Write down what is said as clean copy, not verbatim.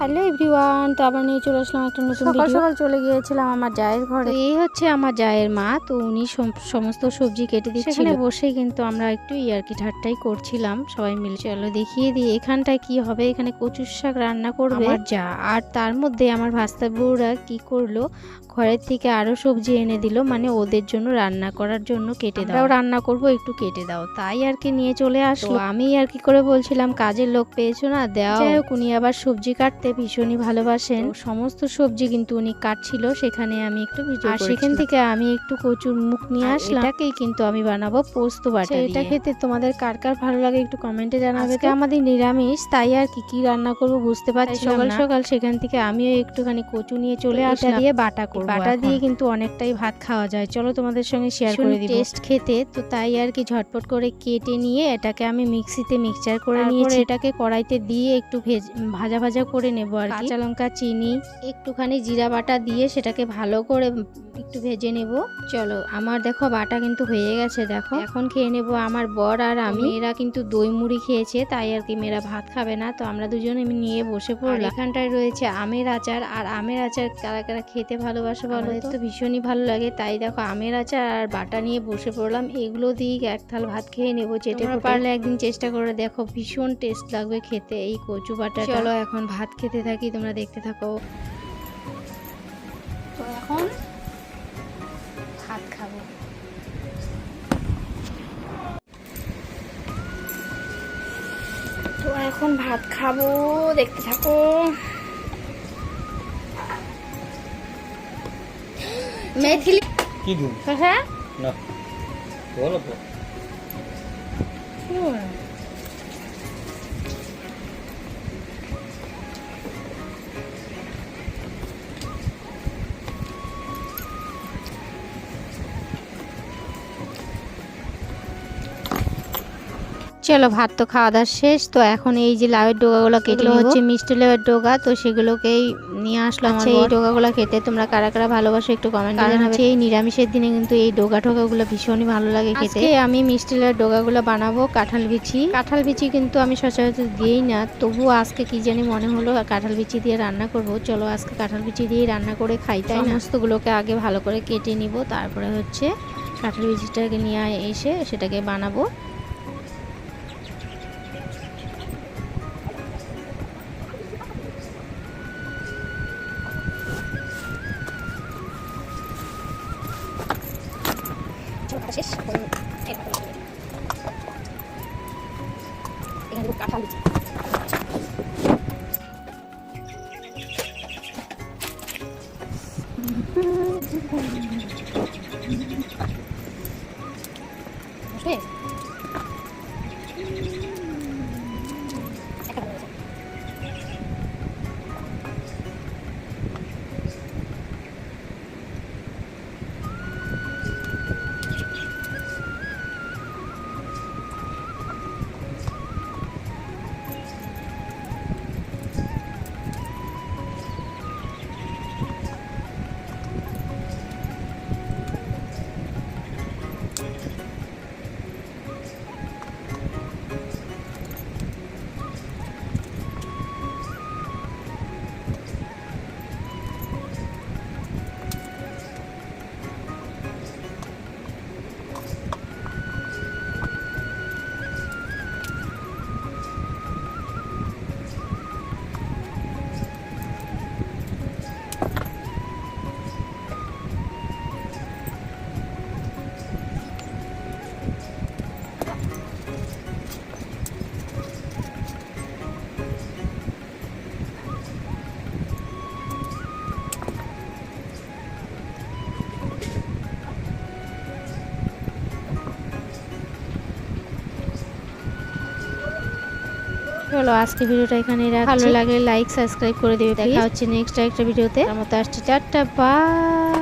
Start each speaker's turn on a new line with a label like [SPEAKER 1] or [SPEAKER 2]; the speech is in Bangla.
[SPEAKER 1] হ্যালো এভরিওয়ান, তো আবার নিয়ে চলে আসলাম একটা নতুন ভিডিও। সকাল চলে গিয়েছিলাম আমার জায়ের ঘরে। এই হচ্ছে আমার জায়ের মা, তো উনি সমস্ত সবজি কেটে দিচ্ছিল। সেখানে বসে কিন্তু আমরা একটু ইয়ার্কি ঠাট্টাই করছিলাম সবাই মিলে। চলো দেখিয়ে দিই এখানটায় কি হবে। এখানে কচুর শাক রান্না করবে আমার জা, আর তার মধ্যে আমার ভাস্তা বউরা কি করলো, ঘরের থেকে আরো সবজি এনে দিল, মানে ওদের জন্য রান্না করার জন্য কেটে দাও, রান্না করব একটু কেটে দাও, তাই আর কি নিয়ে চলে আসলো। আমি আর কি করে বলছিলাম কাজের লোক পেয়েছো না, দাও। যাই হোক, উনি আবার সবজি কাটতে ভীষণই ভালোবাসেন, সমস্ত সবজি কিন্তু উনি কাটছিল, সেখানে আমি একটু ভিডিও করেছিলাম। আর সেখান থেকে আমি একটু কচুর মুখ নিয়ে আসলাম, এটাকেই কিন্তু আমি বানাবো পোস্ত বাটা দিয়ে। এটা খেতে তোমাদের কার কার ভালো লাগে একটু কমেন্টে জানাবে। আমাদের নিরামিষ, তাই আর কি রান্না করব বুঝতে পারছি। সকাল সকাল সেখান থেকে আমিও একটুখানি কচু নিয়ে চলে আসলাম, দিয়ে বাটা করব। বাটা দিয়ে কিন্তু অনেকটাই ভাত খাওয়া যায়, চলো তোমাদের সঙ্গে শেয়ার করে দিব। টেস্ট খেতে তো তাই আর কি ঝটপট করে কেটে নিয়ে এটাকে আমি মিক্সিতে মিক্সচার করে নিয়েছি। এটাকে কড়াইতে দিয়ে একটু ভাজা ভাজা করে নেব আর কি। কাঁচা লঙ্কা, চিনি, একটুখানি জিরা বাটা দিয়ে সেটাকে ভালো করে একটু ভেজে নেব। চলো আমার দেখো বাটা কিন্তু হয়ে গেছে, দেখো এখন খেয়ে নেব আমার বর আর আমি। এরা কিন্তু দই মুড়ি খেয়েছে, তাই আর কি মেয়েরা ভাত খাবে না, তো আমরা দুজনে নিয়ে বসে পড়লাম। এখানটায় রয়েছে আমের আচার, আর আমের আচার কারা কারা খেতে ভালোবাসে বলো তো? ভীষণই ভালো লাগে, তাই দেখো আমের আচার আর বাটা নিয়ে বসে পড়লাম। এগুলো দিয়ে এক থাল ভাত খেয়ে নেবো চেটে। পারলে একদিন চেষ্টা করে দেখো, ভীষণ টেস্ট লাগবে খেতে এই কচু বাটা। চলো এখন ভাত খেতে থাকি, তোমরা দেখতে থাকো। তো এখন ভাত খাবো। তো এখন ভাত খাবো, দেখতে থাকো। মেথিলি
[SPEAKER 2] কি দু
[SPEAKER 1] হ্যাঁ
[SPEAKER 2] না বলো তো।
[SPEAKER 1] চলো ভাত তো খাওয়া দাওয়া শেষ, তো এখন এই যে লাউয়ের ডোগাগুলো কেটে হচ্ছে মিষ্টি লাউয়ের ডোগা, তো সেগুলোকেই নিয়ে আসলাম। এই ডোগাগুলো খেতে তোমরা কারা কারা ভালোবাসো একটু কমেন্টে জানাবে। এই নিরামিষের দিনে কিন্তু এই ডোগা ঠোগাগুলো ভীষণই ভালো লাগে খেতে। আমি মিষ্টি লাউয়ের ডোগাগুলো বানাবো কাঁঠাল বিচি কিন্তু আমি সচরাচর দিই না, তবু আজকে কি জানি মনে হলো কাঁঠাল বিচি দিয়ে রান্না করব। চলো আজকে কাঁঠাল বিচি দিয়ে রান্না করে খাই। তাই সমস্তগুলোকে আগে ভালো করে কেটে নিব, তারপরে হচ্ছে কাঁঠাল বিচিটাকে নিয়ে এসে সেটাকে বানাবো। শেষ এখানে কাঁঠাল বিচি চলো আজকে ভিডিওটা এখানে রাখছি। ভালো লাগলে লাইক সাবস্ক্রাইব করে দিও। দেখা হচ্ছে নেক্সট একটা ভিডিওতে। আমার তো আসছে, টাটা বাই।